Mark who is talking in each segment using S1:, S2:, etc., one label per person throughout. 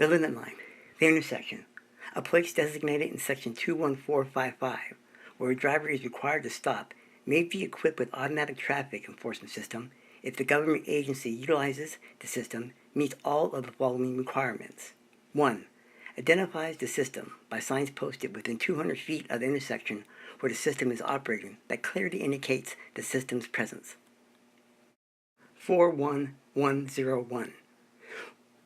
S1: The limit line, the intersection, a place designated in Section 21455, where a driver is required to stop, may be equipped with automatic traffic enforcement system if the government agency utilizes the system meets all of the following requirements. 1. Identifies the system by signs posted within 200 feet of the intersection where the system is operating that clearly indicates the system's presence. 41101.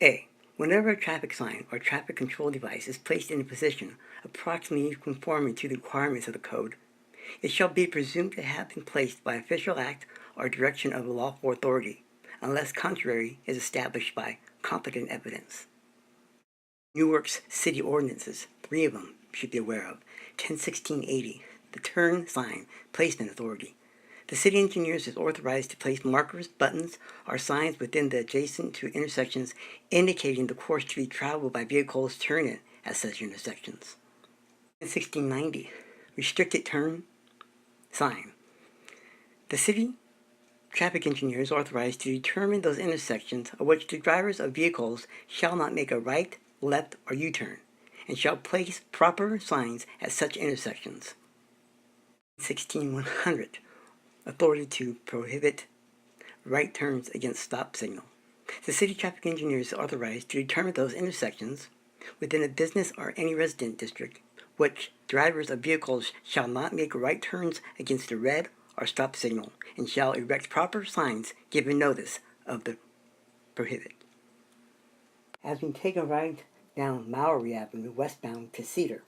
S1: A. Whenever a traffic sign or traffic control device is placed in a position approximately conforming to the requirements of the code, it shall be presumed to have been placed by official act or direction of a lawful authority, unless contrary is established by competent evidence. Newark's city ordinances, 3 of them you should be aware of. 101680, the turn sign placement authority. The city engineers is authorized to place markers, buttons, or signs within the adjacent to intersections indicating the course to be traveled by vehicles turning at such intersections. 1690, restricted turn sign. The city traffic engineer is authorized to determine those intersections of which the drivers of vehicles shall not make a right, left, or U-turn, and shall place proper signs at such intersections. 16100, authority to prohibit right turns against stop signal. The city traffic engineer is authorized to determine those intersections within a business or any resident district which drivers of vehicles shall not make right turns against the red or stop signal and shall erect proper signs giving notice of the prohibit. As we take a ride down Maury Avenue westbound to Cedar,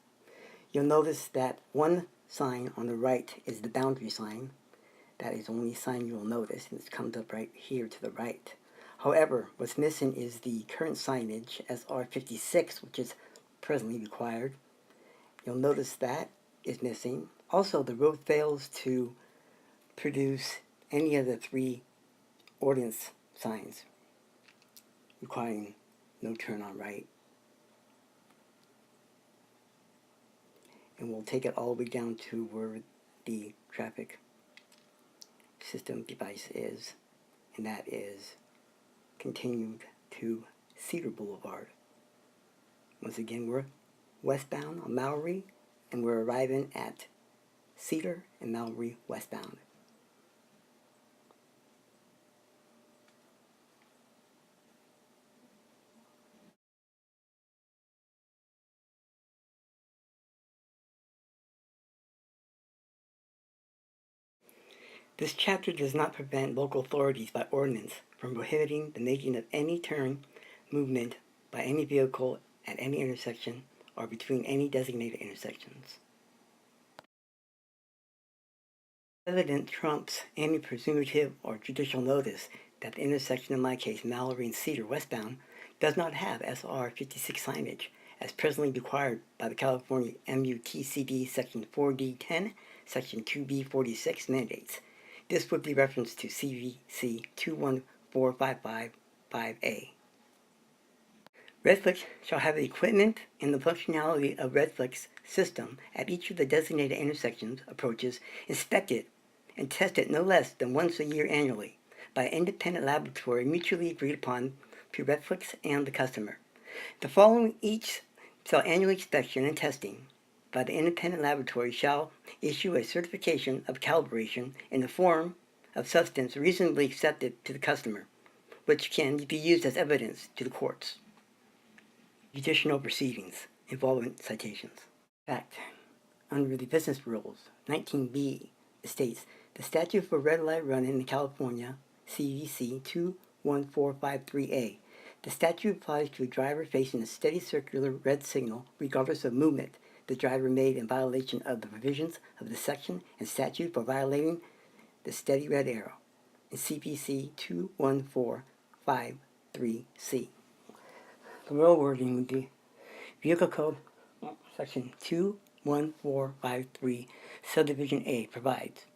S1: you'll notice that one sign on the right is the boundary sign. That is the only sign you will notice, and it comes up right here to the right. However, what's missing is the current signage, SR56, which is presently required. You'll notice that is missing. Also, the road fails to produce any of the 3 ordinance signs requiring no turn on right. And we'll take it all the way down to where the traffic system device is, and that is continued to Cedar Boulevard. Once again, we're westbound on Maury, and we're arriving at Cedar and Maury westbound. This chapter does not prevent local authorities by ordinance from prohibiting the making of any turn movement by any vehicle at any intersection or between any designated intersections. Evidence trumps any presumptive or judicial notice that the intersection, in my case Mallory and Cedar westbound, does not have SR56 signage as presently required by the California MUTCD Section 4D10, Section 2B46 mandates. This would be referenced to CVC 214555A. Redflex shall have the equipment and the functionality of Redflex system at each of the designated intersections approaches inspected and tested no less than once a year annually by an independent laboratory mutually agreed upon to Redflex and the customer. The following each shall annual inspection and testing by the independent laboratory shall issue a certification of calibration in the form of substance reasonably accepted to the customer, which can be used as evidence to the courts. Judicial proceedings involving citations. Fact, under the business rules, 19B states the statute for red light running in California, CVC 21453A. The statute applies to a driver facing a steady circular red signal regardless of movement the driver made in violation of the provisions of the section and statute for violating the steady red arrow in CPC 21453C. The real wording would be Vehicle Code Section 21453 Subdivision A provides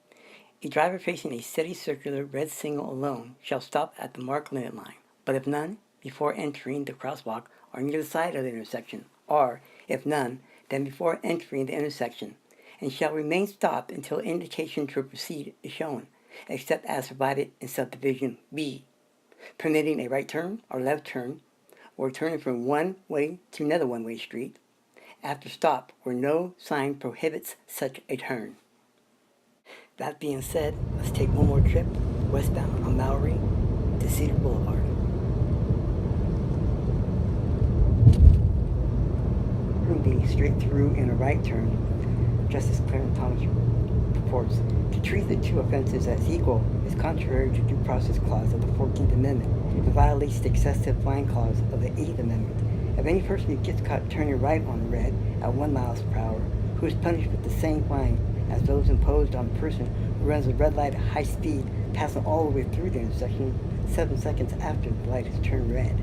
S1: a driver facing a steady circular red signal alone shall stop at the marked limit line, but if none, before entering the crosswalk or near the side of the intersection, or, if none, then before entering the intersection, and shall remain stopped until indication to proceed is shown, except as provided in subdivision B, permitting a right turn or left turn or turning from one way to another one-way street after stop where no sign prohibits such a turn. That being said, let's take one more trip westbound on Mallory to Cedar Boulevard. Being straight through in a right turn, Justice Clarence Thomas reports, to treat the two offenses as equal is contrary to due process clause of the 14th Amendment and violates the excessive fine clause of the 8th Amendment. If any person who gets caught turning right on red at 1 mile per hour, who is punished with the same fine as those imposed on a person who runs a red light at high speed, passing all the way through the intersection 7 seconds after the light has turned red.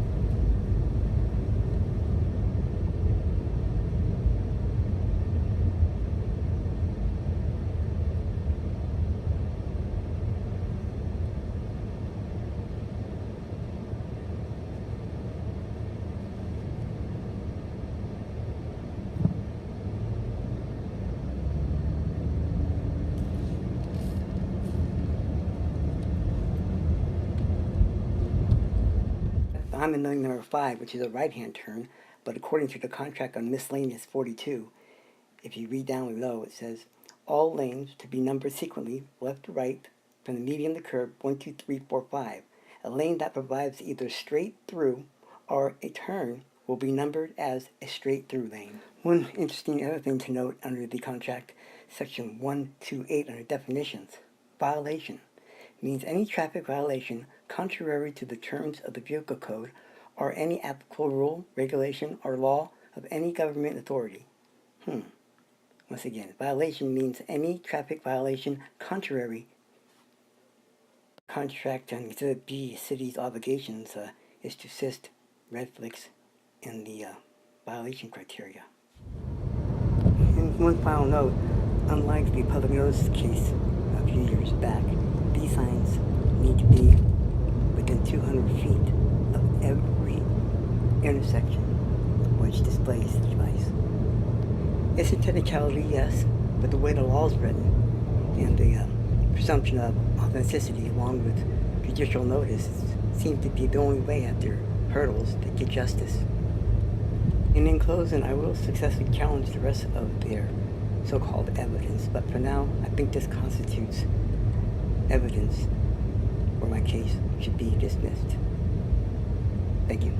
S1: I'm in lane number 5, which is a right-hand turn, but according to the contract on miscellaneous 42, if you read down below, it says, all lanes to be numbered sequentially, left to right, from the median to curb, 1, 2, 3, 4, 5. A lane that provides either straight through or a turn will be numbered as a straight through lane. One interesting other thing to note under the contract, section 128 under definitions, violation means any traffic violation contrary to the terms of the vehicle code or any applicable rule, regulation, or law of any government authority. Once again, violation means any traffic violation contrary. Contract on Exhibit B, city's obligations is to assist Redflix in the violation criteria. And one final note, unlike the public notice case a few years back, these signs need to be within 200 feet of every intersection which displays the device. It's a technicality, yes, but the way the law is written and the presumption of authenticity along with judicial notice seems to be the only way after hurdles to get justice. And in closing, I will successfully challenge the rest of their so-called evidence, but for now, I think this constitutes evidence where my case should be dismissed. Thank you.